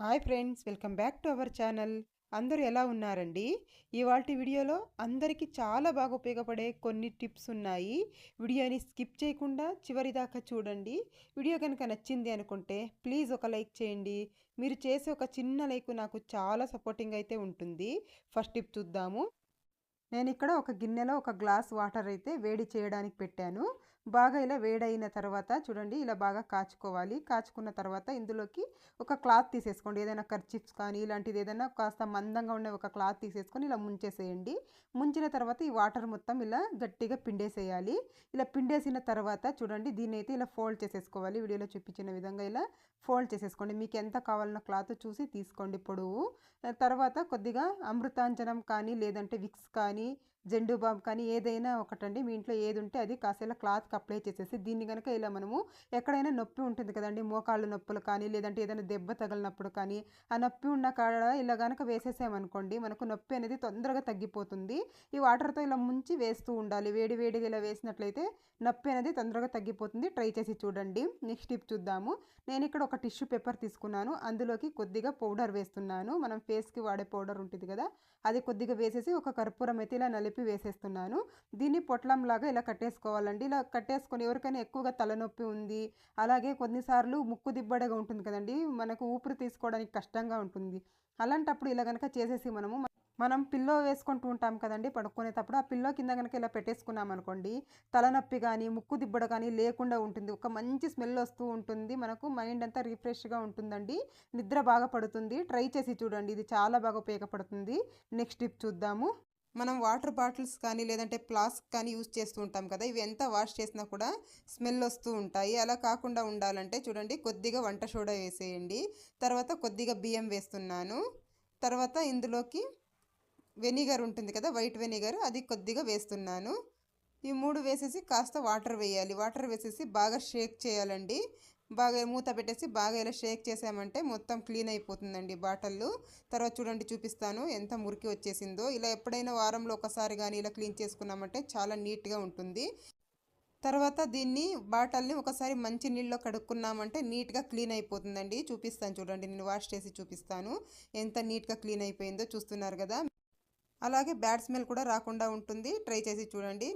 Hi friends, welcome back to our channel. అందరూ ఎలా ఉన్నారండి? ఇవాల్టి వీడియోలో అందరికీ చాలా బాగా ఉపయోగపడే కొన్ని టిప్స్ ఉన్నాయి. వీడియోని స్కిప్ చేయకుండా చివరి దాకా చూడండి. వీడియో కనుక నచ్చింది అనుకుంటే ప్లీజ్ ఒక లైక్ చేయండి. మీరు చేసే ఒక చిన్న లైక్ నాకు చాలా సపోర్టింగ్ అయితే ఉంటుంది. ఫస్ట్ టిప్ చూద్దాము. నేను ఇక్కడ ఒక గిన్నెలో ఒక గ్లాస్ వాటర్ అయితే వేడి చేయడానికి పెట్టాను. బాగా ఇలా వేడైన తర్వాత చూడండి, ఇలా బాగా కాచుకోవాలి. కాచుకున్న తర్వాత ఇందులోకి ఒక క్లాత్ తీసేసుకోండి. ఏదైనా కర్చీఫ్స్ కానీ ఇలాంటిది ఏదైనా కాస్త మందంగా ఉండే ఒక క్లాత్ తీసేసుకొని ఇలా ముంచేసేయండి. ముంచిన తర్వాత ఈ వాటర్ మొత్తం ఇలా గట్టిగా పిండేసేయాలి. ఇలా పిండేసిన తర్వాత చూడండి, దీన్ని అయితే ఇలా ఫోల్డ్ చేసేసుకోవాలి. వీడియోలో చూపించిన విధంగా ఇలా ఫోల్డ్ చేసేసుకోండి. మీకు ఎంత కావాలన్న క్లాత్ చూసి తీసుకోండి పొడవు. తర్వాత కొద్దిగా అమృతాంజనం కానీ లేదంటే విక్స్ కానీ జెండు బామ్ కానీ ఏదైనా ఒకటండి, మీ ఇంట్లో ఏది ఉంటే అది కాస్త ఇలా క్లాత్కి అప్లై చేసేసి దీన్ని కనుక ఇలా మనము ఎక్కడైనా నొప్పి ఉంటుంది కదండి, మోకాళ్ళు నొప్పులు కానీ లేదంటే ఏదైనా దెబ్బ తగిలినప్పుడు కానీ ఆ నొప్పి ఉన్న కాడ ఇలా కనుక వేసేసామనుకోండి, మనకు నొప్పి అనేది తొందరగా తగ్గిపోతుంది. ఈ వాటర్తో ఇలా ముంచి వేస్తూ ఉండాలి. వేడి వేడిగా ఇలా వేసినట్లయితే నొప్పి అనేది తొందరగా తగ్గిపోతుంది. ట్రై చేసి చూడండి. నెక్స్ట్ టిప్ చూద్దాము. నేను ఇక్కడ ఒక టిష్యూ పేపర్ తీసుకున్నాను. అందులోకి కొద్దిగా పౌడర్ వేస్తున్నాను. మనం ఫేస్కి వాడే పౌడర్ ఉంటుంది కదా, అది కొద్దిగా వేసేసి ఒక కర్పూరం అయితే ఇలా నలిపి వేసేస్తున్నాను. దీన్ని పొట్లంలాగా ఇలా కట్టేసుకోవాలండి. ఇలా కట్టేసుకొని ఎవరికైనా ఎక్కువగా తలనొప్పి ఉంది, అలాగే కొన్నిసార్లు ముక్కు దిబ్బడగా ఉంటుంది కదండి, మనకు ఊపిరి తీసుకోవడానికి కష్టంగా ఉంటుంది. అలాంటప్పుడు ఇలా కనుక చేసేసి మనం పిల్లో వేసుకుంటూ ఉంటాం కదండి పడుకునేటప్పుడు, ఆ పిల్లో కింద కనుక ఇలా పెట్టేసుకున్నాం అనుకోండి, తలనొప్పి కానీ ముక్కు దిబ్బడ కానీ లేకుండా ఉంటుంది. ఒక మంచి స్మెల్ వస్తూ ఉంటుంది. మనకు మైండ్ అంతా రిఫ్రెష్గా ఉంటుందండి. నిద్ర బాగా పడుతుంది. ట్రై చేసి చూడండి, ఇది చాలా బాగా ఉపయోగపడుతుంది. నెక్స్ట్ టిప్ చూద్దాము. మనం వాటర్ బాటిల్స్ కానీ లేదంటే ఫ్లాస్క్ కానీ యూజ్ చేస్తూ ఉంటాం కదా, ఇవి ఎంత వాష్ చేసినా కూడా స్మెల్ వస్తూ ఉంటాయి. అలా కాకుండా ఉండాలంటే చూడండి, కొద్దిగా వంట సోడా వేసేయండి. తర్వాత కొద్దిగా బియ్యం వేస్తున్నాను. తర్వాత ఇందులోకి వెనిగర్ ఉంటుంది కదా, వైట్ వెనిగర్, అది కొద్దిగా వేస్తున్నాను. ఈ మూడు వేసేసి కాస్త వాటర్ వేయాలి. వాటర్ వేసేసి బాగా షేక్ చేయాలండి. బాగా మూత పెట్టేసి బాగా ఇలా షేక్ చేసామంటే మొత్తం క్లీన్ అయిపోతుందండి బాటిల్. తర్వాత చూడండి, చూపిస్తాను ఎంత మురికి వచ్చేసిందో. ఇలా ఎప్పుడైనా వారంలో ఒకసారి కానీ ఇలా క్లీన్ చేసుకున్నామంటే చాలా నీట్గా ఉంటుంది. తర్వాత దీన్ని బాటిల్ని ఒకసారి మంచి నీళ్ళలో కడుక్కున్నామంటే నీట్గా క్లీన్ అయిపోతుందండి. చూపిస్తాను చూడండి, నేను వాష్ చేసి చూపిస్తాను ఎంత నీట్గా క్లీన్ అయిపోయిందో. చూస్తున్నారు కదా, అలాగే బ్యాడ్ స్మెల్ కూడా రాకుండా ఉంటుంది. ట్రై చేసి చూడండి.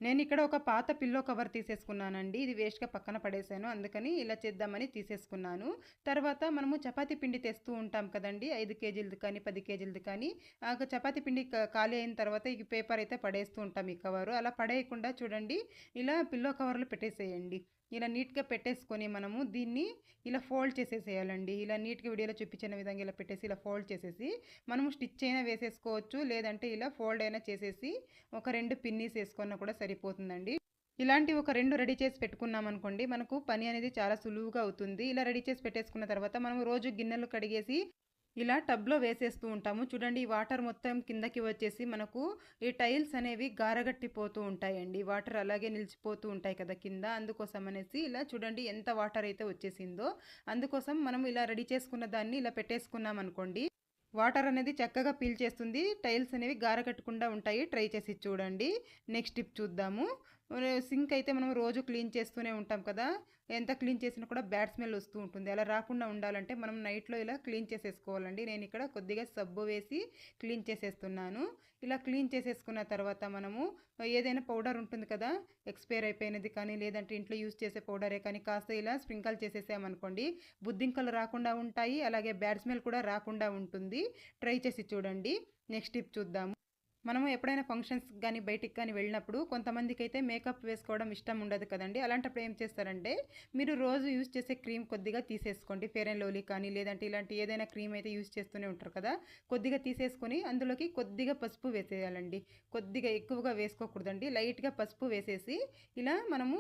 నేను ఇక్కడ ఒక పాత పిల్లో కవర్ తీసేసుకున్నానండి. ఇది వేస్ట్గా పక్కన పడేసాను, అందుకని ఇలా చేద్దామని తీసేసుకున్నాను. తర్వాత మనము చపాతీ పిండి తెస్తూ ఉంటాం కదండి, 5 కేజీలది కానీ 10 కేజీలది కానీ. చపాతీ పిండి ఖాళీ అయిన తర్వాత ఈ పేపర్ అయితే పడేస్తూ ఉంటాం, ఈ కవరు. అలా పడేయకుండా చూడండి, ఇలా పిల్లో కవర్లు పెట్టేసేయండి. ఇలా నీట్గా పెట్టేసుకొని మనము దీన్ని ఇలా ఫోల్డ్ చేసేసేయాలండి. ఇలా నీట్గా వీడియోలో చూపించిన విధంగా ఇలా పెట్టేసి ఇలా ఫోల్డ్ చేసేసి మనము స్టిచ్ అయినా వేసేసుకోవచ్చు, లేదంటే ఇలా ఫోల్డ్ అయినా చేసేసి ఒక 2 పిన్నీస్ వేసుకున్నా కూడా సరిపోతుందండి. ఇలాంటి ఒక 2 రెడీ చేసి పెట్టుకున్నాం అనుకోండి, మనకు పని అనేది చాలా సులువుగా అవుతుంది. ఇలా రెడీ చేసి పెట్టేసుకున్న తర్వాత మనం రోజు గిన్నెలు కడిగేసి ఇలా టబ్లో వేసేస్తూ ఉంటాము. చూడండి, ఈ వాటర్ మొత్తం కిందకి వచ్చేసి మనకు ఈ టైల్స్ అనేవి గారగట్టిపోతూ ఉంటాయండి. వాటర్ అలాగే నిలిచిపోతూ ఉంటాయి కదా కింద. అందుకోసం అనేసి ఇలా చూడండి ఎంత వాటర్ అయితే వచ్చేసిందో. అందుకోసం మనం ఇలా రెడీ చేసుకున్న దాన్ని ఇలా పెట్టేసుకున్నాం అనుకోండి, వాటర్ అనేది చక్కగా పీల్చేస్తుంది. టైల్స్ అనేవి గారకట్టకుండా ఉంటాయి. ట్రై చేసి చూడండి. నెక్స్ట్ టిప్ చూద్దాము. సింక్ అయితే మనం రోజు క్లీన్ చేస్తూనే ఉంటాం కదా, ఎంత క్లీన్ చేసినా కూడా బ్యాడ్ స్మెల్ వస్తూ ఉంటుంది. అలా రాకుండా ఉండాలంటే మనం నైట్లో ఇలా క్లీన్ చేసేసుకోవాలండి. నేను ఇక్కడ కొద్దిగా సబ్బు వేసి క్లీన్ చేసేస్తున్నాను. ఇలా క్లీన్ చేసేసుకున్న తర్వాత మనము ఏదైనా పౌడర్ ఉంటుంది కదా, ఎక్స్పైర్ అయిపోయినది కానీ లేదంటే ఇంట్లో యూజ్ చేసే పౌడరే కానీ కాస్త ఇలా స్ప్రింకల్ చేసేసామనుకోండి, బుద్ధింకలు రాకుండా ఉంటాయి, అలాగే బ్యాడ్ స్మెల్ కూడా రాకుండా ఉంటుంది. ట్రై చేసి చూడండి. నెక్స్ట్ టిప్ చూద్దాము. మనము ఎప్పుడైనా ఫంక్షన్స్ కానీ బయటికి కానీ వెళ్ళినప్పుడు కొంతమందికి అయితే మేకప్ వేసుకోవడం ఇష్టం ఉండదు కదండి. అలాంటప్పుడు ఏం చేస్తారంటే, మీరు రోజు యూజ్ చేసే క్రీమ్ కొద్దిగా తీసేసుకోండి. ఫెయిర్ అండ్ లవ్లీ కానీ లేదంటే ఇలాంటి ఏదైనా క్రీమ్ అయితే యూజ్ చేస్తూనే ఉంటారు కదా, కొద్దిగా తీసేసుకొని అందులోకి కొద్దిగా పసుపు వేసేయాలండి. కొద్దిగా ఎక్కువగా వేసుకోకూడదండి, లైట్గా పసుపు వేసేసి ఇలా మనము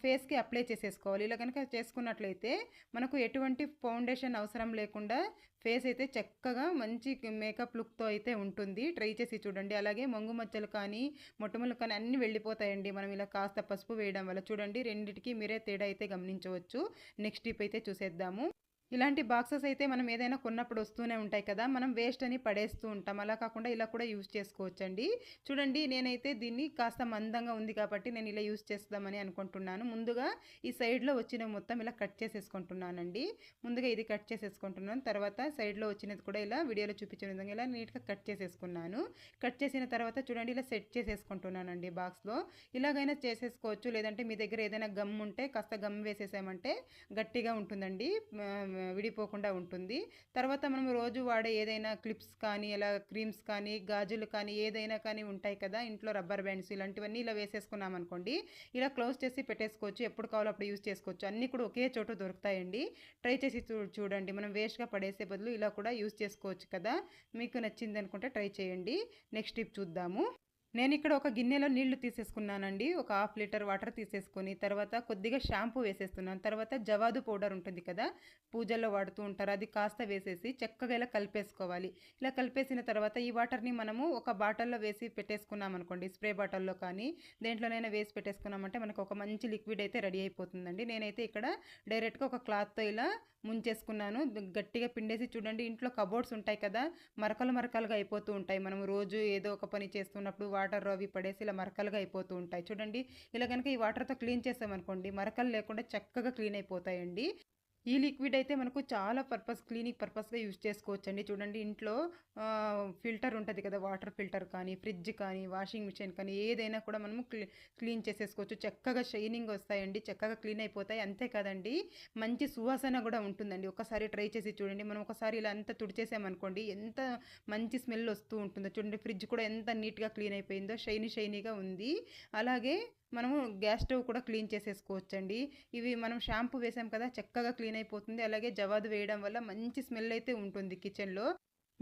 ఫేస్కి అప్లై చేసేసుకోవాలి. ఇలా కనుక చేసుకున్నట్లయితే మనకు ఎటువంటి ఫౌండేషన్ అవసరం లేకుండా ఫేస్ అయితే చక్కగా మంచి మేకప్ లుక్తో అయితే ఉంటుంది. ట్రై చేసి చూడండి. అలాగే మొంగు మచ్చలు కానీ మొటిమలు కానీ అన్నీ వెళ్ళిపోతాయండి మనం ఇలా కాస్త పసుపు వేయడం వల్ల. చూడండి, రెండిటికి మీరే తేడా అయితే గమనించవచ్చు. నెక్స్ట్ టిప్ అయితే చూసేద్దాము. ఇలాంటి బాక్సెస్ అయితే మనం ఏదైనా కొన్నప్పుడు వస్తూనే ఉంటాయి కదా, మనం వేస్ట్ అని పడేస్తూ ఉంటాం. అలా కాకుండా ఇలా కూడా యూజ్ చేసుకోవచ్చండి. చూడండి, నేనైతే దీన్ని కాస్త మందంగా ఉంది కాబట్టి నేను ఇలా యూజ్ చేద్దామని అనుకుంటున్నాను. ముందుగా ఈ సైడ్లో వచ్చిన మొత్తం ఇలా కట్ చేసేసుకుంటున్నానండి. ముందుగా ఇది కట్ చేసేసుకుంటున్నాను. తర్వాత సైడ్లో వచ్చినది కూడా ఇలా వీడియోలో చూపించిన విధంగా ఇలా నీట్గా కట్ చేసేసుకున్నాను. కట్ చేసిన తర్వాత చూడండి ఇలా సెట్ చేసేసుకుంటున్నానండి బాక్స్లో. ఇలాగైనా చేసేసుకోవచ్చు, లేదంటే మీ దగ్గర ఏదైనా గమ్ ఉంటే కాస్త గమ్ వేసేసామంటే గట్టిగా ఉంటుందండి, విడిపోకుండా ఉంటుంది. తర్వాత మనం రోజు వాడే ఏదైనా క్లిప్స్ కానీ ఇలా క్రీమ్స్ కానీ గాజులు కానీ ఏదైనా కానీ ఉంటాయి కదా ఇంట్లో, రబ్బర్ బ్యాండ్స్ ఇలాంటివన్నీ ఇలా వేసేసుకున్నాం అనుకోండి, ఇలా క్లోజ్ చేసి పెట్టేసుకోవచ్చు. ఎప్పుడు కావాలో అప్పుడు యూజ్ చేసుకోవచ్చు. అన్నీ కూడా ఒకే చోట దొరుకుతాయండి. ట్రై చేసి చూడండి. మనం వేస్ట్గా పడేసే బదులు ఇలా కూడా యూజ్ చేసుకోవచ్చు కదా. మీకు నచ్చింది అనుకుంటే ట్రై చేయండి. నెక్స్ట్ టిప్ చూద్దాము. నేను ఇక్కడ ఒక గిన్నెలో నీళ్లు తీసేసుకున్నానండి. ఒక 1/2 లీటర్ వాటర్ తీసేసుకొని తర్వాత కొద్దిగా షాంపూ వేసేస్తున్నాను. తర్వాత జవాదు పౌడర్ ఉంటుంది కదా, పూజల్లో వాడుతూ ఉంటారు, అది కాస్త వేసేసి చక్కగా ఇలా కలిపేసుకోవాలి. ఇలా కలిపేసిన తర్వాత ఈ వాటర్ని మనము ఒక బాటిల్లో వేసి పెట్టేసుకున్నాం అనుకోండి, స్ప్రే బాటిల్లో కానీ దేంట్లోనైనా వేసి పెట్టేసుకున్నామంటే మనకు ఒక మంచి లిక్విడ్ అయితే రెడీ అయిపోతుందండి. నేనైతే ఇక్కడ డైరెక్ట్గా ఒక క్లాత్తో ఇలా ముంచేసుకున్నాను. గట్టిగా పిండేసి చూడండి, ఇంట్లో కబోర్డ్స్ ఉంటాయి కదా, మరకలు మరకలుగా అయిపోతూ ఉంటాయి. మనం రోజు ఏదో ఒక పని చేస్తున్నప్పుడు వాటర్ అవి పడేసి ఇలా మరకలుగా అయిపోతూ ఉంటాయి. చూడండి, ఇలా కనుక ఈ వాటర్తో క్లీన్ చేసామనుకోండి, మరకలు లేకుండా చక్కగా క్లీన్ అయిపోతాయండి. ఈ లిక్విడ్ అయితే మనకు చాలా క్లీనింగ్ పర్పస్గా యూజ్ చేసుకోవచ్చండి. చూడండి, ఇంట్లో ఫిల్టర్ ఉంటుంది కదా, వాటర్ ఫిల్టర్ కానీ ఫ్రిడ్జ్ కానీ వాషింగ్ మిషన్ కానీ ఏదైనా కూడా మనము క్లీన్ చేసేసుకోవచ్చు. చక్కగా షైనింగ్ వస్తాయండి, చక్కగా క్లీన్ అయిపోతాయి. అంతే కదండి, మంచి సువాసన కూడా ఉంటుందండి. ఒకసారి ట్రై చేసి చూడండి. మనం ఒకసారి ఇలా అంతా తుడిచేసామనుకోండి, ఎంత మంచి స్మెల్ వస్తూ ఉంటుందో. చూడండి, ఫ్రిడ్జ్ కూడా ఎంత నీట్గా క్లీన్ అయిపోయిందో, షైనీగా ఉంది. అలాగే మనము గ్యాస్ స్టవ్ కూడా క్లీన్ చేసేసుకోవచ్చండి. ఇవి మనం షాంపూ వేసాం కదా, చక్కగా క్లీన్ అయిపోతుంది. అలాగే జవాదు వేయడం వల్ల మంచి స్మెల్ అయితే ఉంటుంది కిచెన్లో.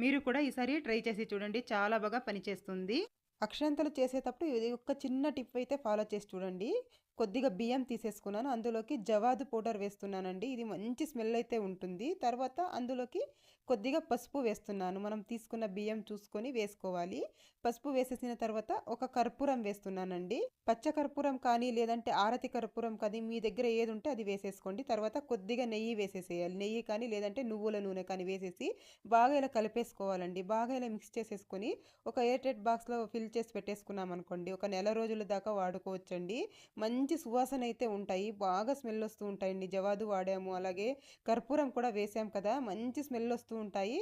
మీరు కూడా ఈసారి ట్రై చేసి చూడండి, చాలా బాగా పనిచేస్తుంది. అక్షంతలు చేసేటప్పుడు ఇది ఒక చిన్న టిప్ అయితే ఫాలో చేసి చూడండి. కొద్దిగా బియ్యం తీసేసుకున్నాను, అందులోకి జవాదు పౌడర్ వేస్తున్నానండి. ఇది మంచి స్మెల్ అయితే ఉంటుంది. తర్వాత అందులోకి కొద్దిగా పసుపు వేస్తున్నాను. మనం తీసుకున్న బియ్యం చూసుకొని వేసుకోవాలి. పసుపు వేసేసిన తర్వాత ఒక కర్పూరం వేస్తున్నానండి. పచ్చ కర్పూరం కానీ లేదంటే ఆరతి కర్పూరం కానీ మీ దగ్గర ఏది ఉంటే అది వేసేసుకోండి. తర్వాత కొద్దిగా నెయ్యి వేసేసేయాలి. నెయ్యి కానీ లేదంటే నువ్వుల నూనె కానీ వేసేసి బాగా ఇలా కలిపేసుకోవాలండి. బాగా ఇలా మిక్స్ చేసేసుకొని ఒక ఎయిర్టైట్ బాక్స్లో ఫిల్ చేసి పెట్టేసుకున్నాం అనుకోండి, ఒక నెల రోజుల దాకా వాడుకోవచ్చండి. మంచి సువాసన అయితే ఉంటాయి, బాగా స్మెల్ వస్తూ ఉంటాయండి. జవాదు వాడాము, అలాగే కర్పూరం కూడా వేసాం కదా, మంచి స్మెల్ వస్తూ ఉంటాయి.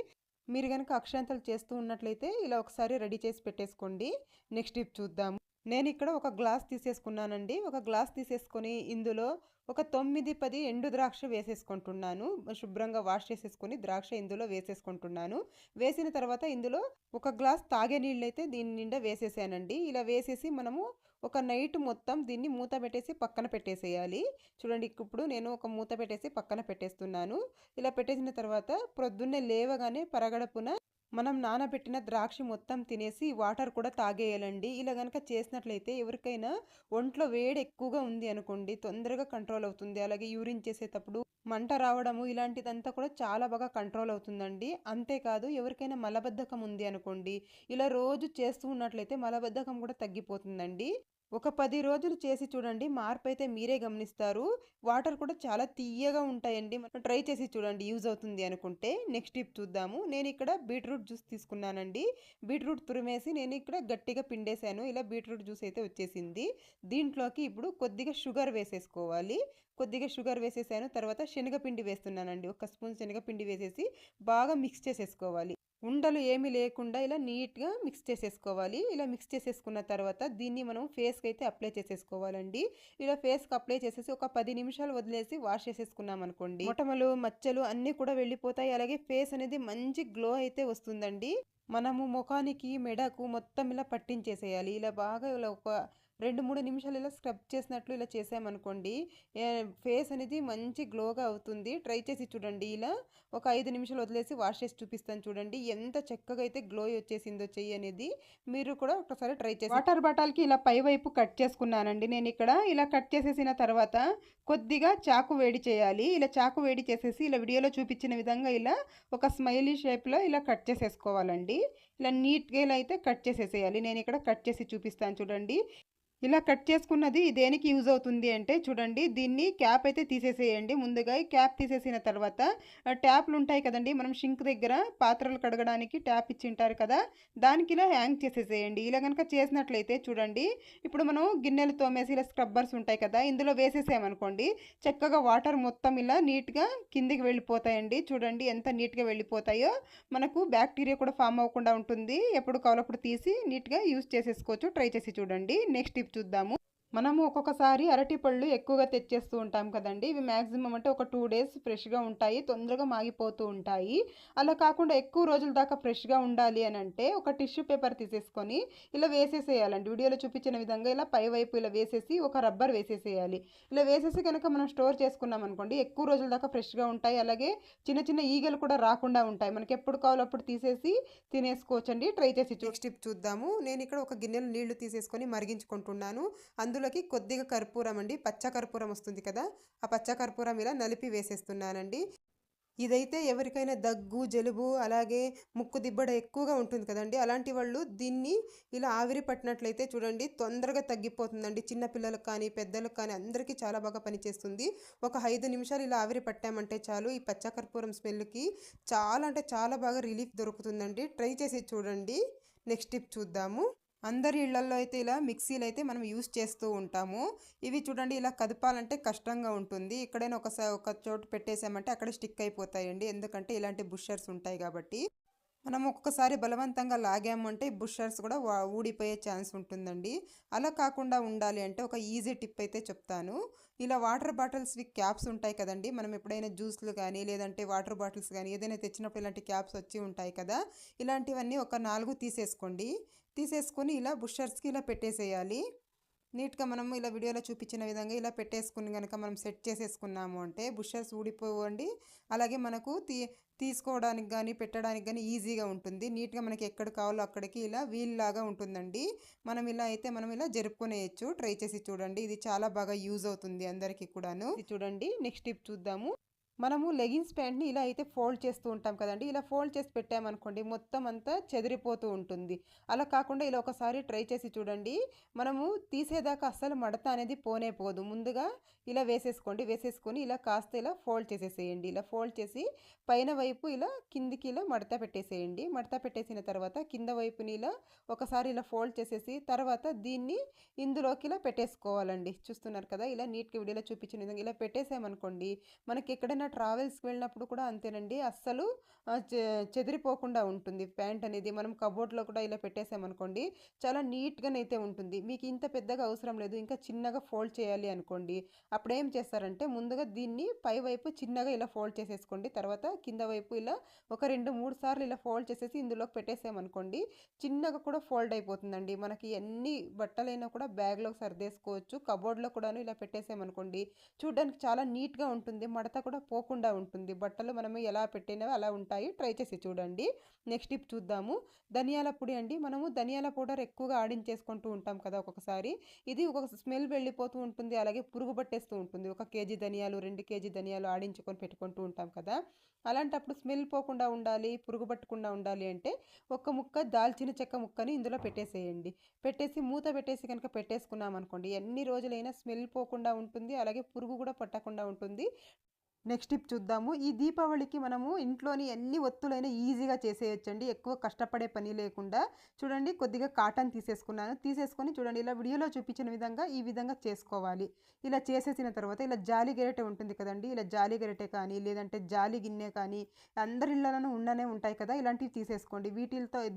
మీరు కనుక అక్షంతలు చేస్తూ ఉన్నట్లయితే ఇలా ఒకసారి రెడీ చేసి పెట్టేసుకోండి. నెక్స్ట్ టిప్ చూద్దాము. నేను ఇక్కడ ఒక గ్లాస్ తీసేసుకున్నానండి. ఒక గ్లాస్ తీసేసుకొని ఇందులో ఒక 9-10 ఎండు ద్రాక్ష వేసేసుకుంటున్నాను. శుభ్రంగా వాష్ చేసేసుకొని ద్రాక్ష ఇందులో వేసేసుకుంటున్నాను. వేసిన తర్వాత ఇందులో ఒక గ్లాస్ తాగే నీళ్ళైతే దీని నిండా వేసేసానండి. ఇలా వేసేసి మనము ఒక నైట్ మొత్తం దీన్ని మూత పెట్టేసి పక్కన పెట్టేసేయాలి. చూడండి, ఇప్పుడు నేను ఒక మూత పెట్టేసి పక్కన పెట్టేస్తున్నాను. ఇలా పెట్టేసిన తర్వాత ప్రొద్దున్నే లేవగానే పరగడపున మనం నానబెట్టిన ద్రాక్ష మొత్తం తినేసి వాటర్ కూడా తాగేయాలండి. ఇలా కనుక చేసినట్లయితే ఎవరికైనా ఒంట్లో వేడి ఎక్కువగా ఉంది అనుకోండి, తొందరగా కంట్రోల్ అవుతుంది. అలాగే యూరిన్ చేసేటప్పుడు మంట రావడము ఇలాంటిదంతా కూడా చాలా బాగా కంట్రోల్ అవుతుందండి. అంతేకాదు, ఎవరికైనా మలబద్ధకం ఉంది అనుకోండి, ఇలా రోజు చేస్తూ ఉన్నట్లయితే మలబద్ధకం కూడా తగ్గిపోతుందండి. ఒక 10 రోజులు చేసి చూడండి, మార్పు అయితే మీరే గమనిస్తారు. వాటర్ కూడా చాలా తియ్యగా ఉంటాయండి. ట్రై చేసి చూడండి, యూజ్ అవుతుంది అనుకుంటే. నెక్స్ట్ టిప్ చూద్దాము. నేను ఇక్కడ బీట్రూట్ జ్యూస్ తీసుకున్నానండి. బీట్రూట్ తురిమేసి నేను ఇక్కడ గట్టిగా పిండేశాను. ఇలా బీట్రూట్ జ్యూస్ అయితే వచ్చేసింది. దీంట్లోకి ఇప్పుడు కొద్దిగా షుగర్ వేసేసుకోవాలి. కొద్దిగా షుగర్ వేసేసాను. తర్వాత శనగపిండి వేస్తున్నానండి. 1 స్పూన్ శనగపిండి వేసేసి బాగా మిక్స్ చేసేసుకోవాలి. ఉండలు ఏమీ లేకుండా ఇలా నీట్గా మిక్స్ చేసేసుకోవాలి. ఇలా మిక్స్ చేసేసుకున్న తర్వాత దీన్ని మనం ఫేస్కి అయితే అప్లై చేసేసుకోవాలండి. ఇలా ఫేస్కి అప్లై చేసేసి ఒక 10 నిమిషాలు వదిలేసి వాష్ చేసేసుకున్నాం అనుకోండి, మొటిమలు మచ్చలు అన్నీ కూడా వెళ్ళిపోతాయి. అలాగే ఫేస్ అనేది మంచి గ్లో అయితే వస్తుందండి. మనము ముఖానికి మెడకు మొత్తం ఇలా పట్టించేసేయాలి. ఇలా బాగా ఇలా ఒక 2-3 నిమిషాలు ఇలా స్క్రబ్ చేసినట్లు ఇలా చేసామనుకోండి, ఫేస్ అనేది మంచి గ్లోగా అవుతుంది. ట్రై చేసి చూడండి. ఇలా ఒక 5 నిమిషాలు వదిలేసి వాష్ చేసి చూపిస్తాను చూడండి, ఎంత చక్కగా అయితే గ్లో వచ్చేసిందో చెయ్యి అనేది. మీరు కూడా ఒకసారి ట్రై చేసి. వాటర్ బాటిల్కి ఇలా పై వైపు కట్ చేసుకున్నానండి. నేను ఇక్కడ ఇలా కట్ చేసేసిన తర్వాత కొద్దిగా చాకు వేడి చేయాలి. ఇలా చాకు వేడి చేసేసి ఇలా వీడియోలో చూపించిన విధంగా ఇలా ఒక స్మైలీ షేప్లో ఇలా కట్ చేసేసుకోవాలండి. ఇలా నీట్గా ఇలా అయితే కట్ చేసేసేయాలి. నేను ఇక్కడ కట్ చేసి చూపిస్తాను చూడండి. ఇలా కట్ చేసుకున్నది దేనికి యూజ్ అవుతుంది అంటే చూడండి, దీన్ని క్యాప్ అయితే తీసేసేయండి. ముందుగా ఈ క్యాప్ తీసేసిన తర్వాత ట్యాప్లు ఉంటాయి కదండి, మనం షింక్ దగ్గర పాత్రలు కడగడానికి ట్యాప్ ఇచ్చింటారు కదా, దానికి ఇలా హ్యాంగ్ చేసేసేయండి. ఇలా కనుక చేసినట్లయితే చూడండి, ఇప్పుడు మనం గిన్నెలు తోమేసి ఇలా స్క్రబ్బర్స్ ఉంటాయి కదా, ఇందులో వేసేసామనుకోండి, చక్కగా వాటర్ మొత్తం ఇలా నీట్గా కిందికి వెళ్ళిపోతాయండి. చూడండి ఎంత నీట్గా వెళ్ళిపోతాయో. మనకు బ్యాక్టీరియా కూడా ఫామ్ అవ్వకుండా ఉంటుంది. ఎప్పుడు కావాలప్పుడు తీసి నీట్గా యూజ్ చేసేసుకోవచ్చు. ట్రై చేసి చూడండి. నెక్స్ట్ టిప్ చూద్దాము. మనము ఒక్కొక్కసారి అరటి పళ్ళు ఎక్కువగా తెచ్చేస్తూ ఉంటాం కదండి. ఇవి మ్యాక్సిమం అంటే ఒక 2 డేస్ ఫ్రెష్గా ఉంటాయి, తొందరగా మాగిపోతూ ఉంటాయి. అలా కాకుండా ఎక్కువ రోజుల దాకా ఫ్రెష్గా ఉండాలి అని అంటే ఒక టిష్యూ పేపర్ తీసేసుకొని ఇలా వేసేసేయాలండి. వీడియోలో చూపించిన విధంగా ఇలా పై వైపు ఇలా వేసేసి ఒక రబ్బర్ వేసేసేయాలి. ఇలా వేసేసి కనుక మనం స్టోర్ చేసుకున్నాం అనుకోండి, ఎక్కువ రోజుల దాకా ఫ్రెష్గా ఉంటాయి. అలాగే చిన్న చిన్న ఈగలు కూడా రాకుండా ఉంటాయి. మనకి ఎప్పుడు కావాలో అప్పుడు తీసేసి తినేసుకోవచ్చండి. ట్రై చేసి నెక్స్ట్ టిప్ చూద్దాము. నేను ఇక్కడ ఒక గిన్నెలో నీళ్లు తీసేసుకొని మరిగించుకుంటున్నాను. అందులోకి కొద్దిగా కర్పూరం అండి, పచ్చ కర్పూరం వస్తుంది కదా, ఆ పచ్చ కర్పూరం ఇలా నలిపి వేసేస్తున్నానండి. ఇదైతే ఎవరికైనా దగ్గు, జలుబు, అలాగే ముక్కు దిబ్బడ ఎక్కువగా ఉంటుంది కదండి, అలాంటి వాళ్ళు దీన్ని ఇలా ఆవిరి పట్టినట్లయితే చూడండి తొందరగా తగ్గిపోతుందండి. చిన్నపిల్లలకు కానీ పెద్దలకు కానీ అందరికీ చాలా బాగా పనిచేస్తుంది. ఒక 5 నిమిషాలు ఇలా ఆవిరి పట్టామంటే చాలు, ఈ పచ్చకర్పూరం స్మెల్కి చాలా అంటే చాలా బాగా రిలీఫ్ దొరుకుతుందండి. ట్రై చేసి చూడండి. నెక్స్ట్ టిప్ చూద్దాము. అందరి ఇళ్లల్లో అయితే ఇలా మిక్సీలు అయితే మనం యూస్ చేస్తూ ఉంటాము. ఇవి చూడండి ఇలా కదపాలంటే కష్టంగా ఉంటుంది. ఎక్కడైనా ఒక చోటు పెట్టేసామంటే అక్కడ స్టిక్ అయిపోతాయండి. ఎందుకంటే ఇలాంటి బుషర్స్ ఉంటాయి కాబట్టి. మనం ఒక్కొక్కసారి బలవంతంగా లాగాము అంటే బుషర్స్ కూడా ఊడిపోయే ఛాన్స్ ఉంటుందండి. అలా కాకుండా ఉండాలి అంటే ఒక ఈజీ టిప్ అయితే చెప్తాను. ఇలా వాటర్ బాటిల్స్వి క్యాప్స్ ఉంటాయి కదండి, మనం ఎప్పుడైనా జ్యూస్లు కానీ లేదంటే వాటర్ బాటిల్స్ కానీ ఏదైనా తెచ్చినప్పుడు ఇలాంటి క్యాప్స్ వచ్చి ఉంటాయి కదా, ఇలాంటివన్నీ ఒక 4 తీసేసుకోండి. తీసేసుకొని ఇలా బుషర్స్కి ఇలా పెట్టేసేయాలి. నీట్గా మనము ఇలా వీడియోలో చూపించిన విధంగా ఇలా పెట్టేసుకుని కనుక మనం సెట్ చేసేసుకున్నాము అంటే బుషర్స్ ఊడిపోవండి. అలాగే మనకు తీసుకోవడానికి కానీ పెట్టడానికి కానీ ఈజీగా ఉంటుంది. నీట్గా మనకి ఎక్కడ కావాలో అక్కడికి ఇలా వీల్ లాగా ఉంటుందండి. మనం ఇలా జరుపుకునేయచ్చు. ట్రై చేసి చూడండి. ఇది చాలా బాగా యూజ్ అవుతుంది అందరికీ కూడాను. ఇది చూడండి. నెక్స్ట్ టిప్ చూద్దాము. మనము లెగిన్స్ ప్యాంట్ని ఇలా అయితే ఫోల్డ్ చేస్తూ ఉంటాం కదండి, ఇలా ఫోల్డ్ చేసి పెట్టామనుకోండి మొత్తం అంతా చెదిరిపోతూ ఉంటుంది. అలా కాకుండా ఇలా ఒకసారి ట్రై చేసి చూడండి. మనము తీసేదాకా అస్సలు మడత అనేది పోనే పోదు. ముందుగా ఇలా వేసేసుకొని ఇలా కాస్త ఇలా ఫోల్డ్ చేసేసేయండి. ఇలా ఫోల్డ్ చేసి పైన వైపు ఇలా కిందికి ఇలా మడత పెట్టేసేయండి. మడత పెట్టేసిన తర్వాత కింద వైపుని ఇలా ఒకసారి ఇలా ఫోల్డ్ చేసేసి తర్వాత దీన్ని ఇందులోకి ఇలా పెట్టేసుకోవాలండి. చూస్తున్నారు కదా, ఇలా నీట్గా వీడియోలో చూపించిన విధంగా ఇలా పెట్టేసామనుకోండి, మనకి ఎక్కడైనా ట్రావెల్స్కి వెళ్ళినప్పుడు కూడా అంతేనండి, అస్సలు చెదిరిపోకుండా ఉంటుంది ప్యాంట్ అనేది. మనం కబోర్డ్లో కూడా ఇలా పెట్టేసామనుకోండి చాలా నీట్గానైతే ఉంటుంది. మీకు ఇంత పెద్దగా అవసరం లేదు, ఇంకా చిన్నగా ఫోల్డ్ చేయాలి అనుకోండి, అప్పుడు ఏం చేస్తారంటే ముందుగా దీన్ని పై వైపు చిన్నగా ఇలా ఫోల్డ్ చేసేసుకోండి. తర్వాత కింద వైపు ఇలా ఒక 2-3 సార్లు ఇలా ఫోల్డ్ చేసేసి ఇందులోకి పెట్టేసామనుకోండి, చిన్నగా కూడా ఫోల్డ్ అయిపోతుందండి. మనకి ఎన్ని బట్టలైనా కూడా బ్యాగ్లోకి సర్దేసుకోవచ్చు. కబోర్డ్లో కూడాను ఇలా పెట్టేసామనుకోండి చూడడానికి చాలా నీట్గా ఉంటుంది, మడత కూడా పోకుండా ఉంటుంది. బట్టలు మనము ఎలా పెట్టినవి అలా ఉంటాయి. ట్రై చేసి చూడండి. నెక్స్ట్ టిప్ చూద్దాము. ధనియాల పొడి అండి. మనము ధనియాల పౌడర్ ఎక్కువగా ఆడించేసుకుంటూ ఉంటాం కదా ఒక్కొక్కసారి, ఇది ఒక స్మెల్ వెళ్ళిపోతూ ఉంటుంది, అలాగే పురుగు పట్టేస్తూ ఉంటుంది. 1 కేజీ ధనియాలు 2 కేజీ ధనియాలు ఆడించుకొని పెట్టుకుంటూ ఉంటాం కదా, అలాంటప్పుడు స్మెల్ పోకుండా ఉండాలి, పురుగు పట్టకుండా ఉండాలి అంటే ఒక ముక్క దాల్చిన చెక్క ముక్కని ఇందులో పెట్టేసేయండి. పెట్టేసి మూత పెట్టేసి కనుక పెట్టేసుకున్నాం అనుకోండి, ఎన్ని రోజులైనా స్మెల్ పోకుండా ఉంటుంది, అలాగే పురుగు కూడా పట్టకుండా ఉంటుంది. నెక్స్ట్ టిప్ చూద్దాము. ఈ దీపావళికి మనము ఇంట్లోని ఎన్ని ఒత్తులైనా ఈజీగా చేసేయచ్చండి, ఎక్కువ కష్టపడే పని లేకుండా. చూడండి కొద్దిగా కాటన్ తీసేసుకున్నాను. తీసేసుకొని చూడండి ఇలా వీడియోలో చూపించిన విధంగా ఈ విధంగా చేసుకోవాలి. ఇలా చేసేసిన తర్వాత ఇలా జాలి గరిటె ఉంటుంది కదండి, ఇలా జాలి గరిటె కానీ లేదంటే జాలి గిన్నె కానీ అందరి ఇళ్లలోనూ ఉండనే ఉంటాయి కదా, ఇలాంటివి తీసేసుకోండి.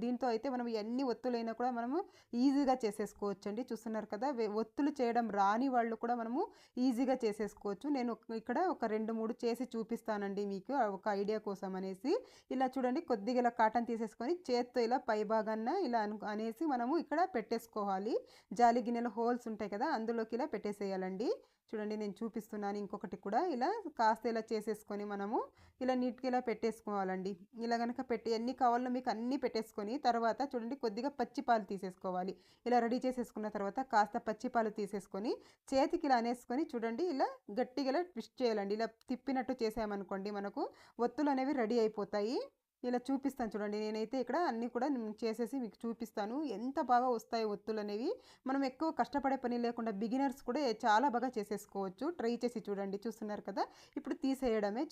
దీంతో అయితే మనం ఎన్ని ఒత్తులైనా కూడా మనము ఈజీగా చేసేసుకోవచ్చండి. చూస్తున్నారు కదా, ఒత్తులు చేయడం రాని వాళ్ళు కూడా మనము ఈజీగా చేసేసుకోవచ్చు. నేను ఇక్కడ ఒక 2-3 చేసి చూపిస్తానండి మీకు ఒక ఐడియా కోసం అనేసి. ఇలా చూడండి కొద్దిగా ఇలా కాటన్ తీసేసుకొని చేత్తో ఇలా పై భాగాన్న ఇలా అనేసి మనము ఇక్కడ పెట్టేసుకోవాలి. జాలి గిన్నెలో హోల్స్ ఉంటాయి కదా, అందులోకి ఇలా పెట్టేసేయాలండి. చూడండి నేను చూపిస్తున్నాను ఇంకొకటి కూడా. ఇలా కాస్త ఇలా చేసేసుకొని మనము ఇలా నీట్గా ఇలా పెట్టేసుకోవాలండి. ఇలా కనుక ఎన్ని కావాలో మీకు అన్నీ పెట్టేసుకొని తర్వాత చూడండి కొద్దిగా పచ్చిపాలు తీసేసుకోవాలి. ఇలా రెడీ చేసేసుకున్న తర్వాత కాస్త పచ్చిపాలు తీసేసుకొని చేతికి ఇలా అనేసుకొని చూడండి ఇలా గట్టిగా ఇలా ట్విస్ట్ చేయాలండి. ఇలా తిప్పినట్టు చేసామనుకోండి మనకు ఒత్తులు అనేవి రెడీ అయిపోతాయి. ఇలా చూపిస్తాను చూడండి. నేనైతే ఇక్కడ అన్నీ కూడా చేసేసి మీకు చూపిస్తాను. ఎంత బాగా వస్తాయి ఒత్తులనేవి. మనం ఎక్కువ కష్టపడే పని లేకుండా బిగినర్స్ కూడా చాలా బాగా చేసేసుకోవచ్చు. ట్రై చేసి చూడండి. చూస్తున్నారు కదా! ఇప్పుడు తీసేయడమే.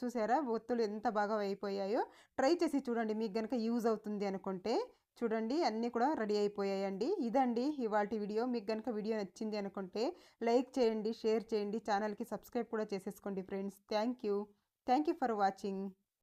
చూసారా ఒత్తులు ఎంత బాగా అయిపోయాయో. ట్రై చేసి చూడండి. మీకు గనుక యూజ్ అవుతుంది అనుకుంటే. చూడండి అన్నీ కూడా రెడీ అయిపోయాయండి. ఇదండి ఇవాల్టి వీడియో. మీకు గనుక వీడియో నచ్చింది అనుకుంటే లైక్ చేయండి, షేర్ చేయండి, ఛానల్‌కి సబ్స్క్రైబ్ కూడా చేసేసుకోండి friends. Thank you for watching.